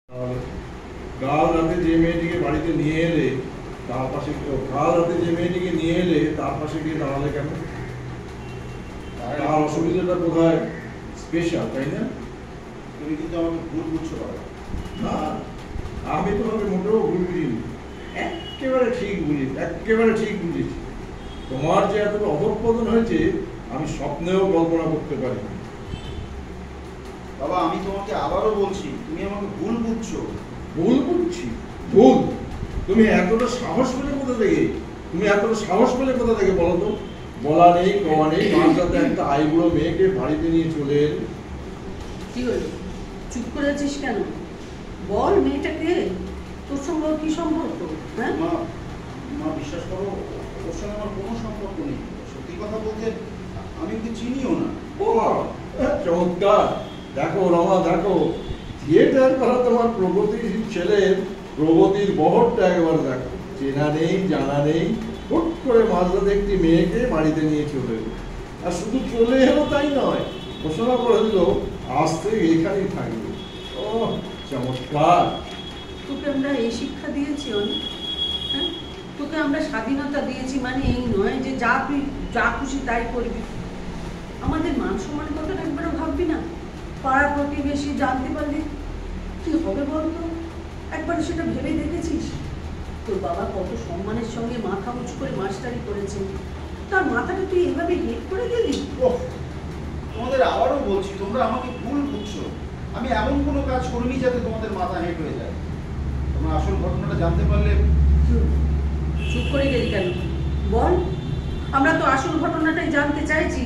আর কাল রাতে যে মেয়েটিকে বাড়িতে নিয়ে এলে তার পাশে কাল রাতে যে মেয়েটিকে নিয়ে এলে তার পাশে গিয়ে দাঁড়ালে কেন? তার অসুবিধাটা বোধহয় স্পেশাল, তাই না? তুমি কিন্তু আমাকে ভুল বুঝছো বাবা। না, আমি তোমাকে মোটেও ভুল বুঝিনি, একেবারে ঠিক বুঝেছি, একেবারে ঠিক বুঝেছি। তোমার যে এতটা অধঃপতন হয়েছে আমি স্বপ্নেও কল্পনা করতে পারিনি। বাবা আমি তোমাকে আবারও বলছি, তুমি আমাকে ভুল বুঝছো। ভুল বুঝছি? ভুল? তুমি এতটা সাহস পেলে কোথা থেকে? তুমি এতটা সাহস পেলে কোথা থেকে বলো তো? বলা নেই কওয়া নেই, মাঝ রাতে একটা আইবুড়ো মেয়েকে বাড়িতে নিয়ে চলে এলে। কি হলো, চুপ করে আছিস কেন? বল, মেয়েটাকে তোর সঙ্গে ওর কি সম্পর্ক? হ্যাঁ মা, মা বিশ্বাস করো, ওর সঙ্গে আমার কোনো সম্পর্ক নেই। সত্যি কথা বলতে আমি ওকে চিনিও না। ও চমৎকার! দেখো রমা, দেখো থিয়েটার করা তোমার প্রগতির ছেলের প্রগতির বহরটা একবার দেখো। চেনা নেই জানা নেই, হুট করে মাঝরাতে একটি মেয়েকে বাড়িতে নিয়ে চলে এলো। আর শুধু চলে এলো তাই নয়, ঘোষণা করে দিল আজ থেকে এখানেই থাকবে। ও চমৎকার! তোকে আমরা এই শিক্ষা দিয়েছি অনেক। হ্যাঁ, তোকে আমরা স্বাধীনতা দিয়েছি, মানে এই নয় যে তুই যা খুশি তাই করবি। আমাদের মান সম্মানের কথা একবারও ভাববি না? পাড়া প্রতিবেশী জানতে পারলে কি হবে বলতো? একবার সেটা ভেবে দেখেছিস? তোর বাবা কত সম্মানের সঙ্গে মাথা উঁচু করে মাস্টারি করেছে, তার মাথাটা তুই এভাবে হেট করে দিলি? ওহ, তোমাদের আবারও বলছি, তোমরা আমাকে ভুল বুঝছো। আমি এমন কোনো কাজ করিনি যাতে তোমাদের মাথা হেঁট হয়ে যায়। তোমরা আসল ঘটনাটা জানতে পারলে। চুপ করে গেলি কেন? বল, আমরা তো আসল ঘটনাটাই জানতে চাইছি।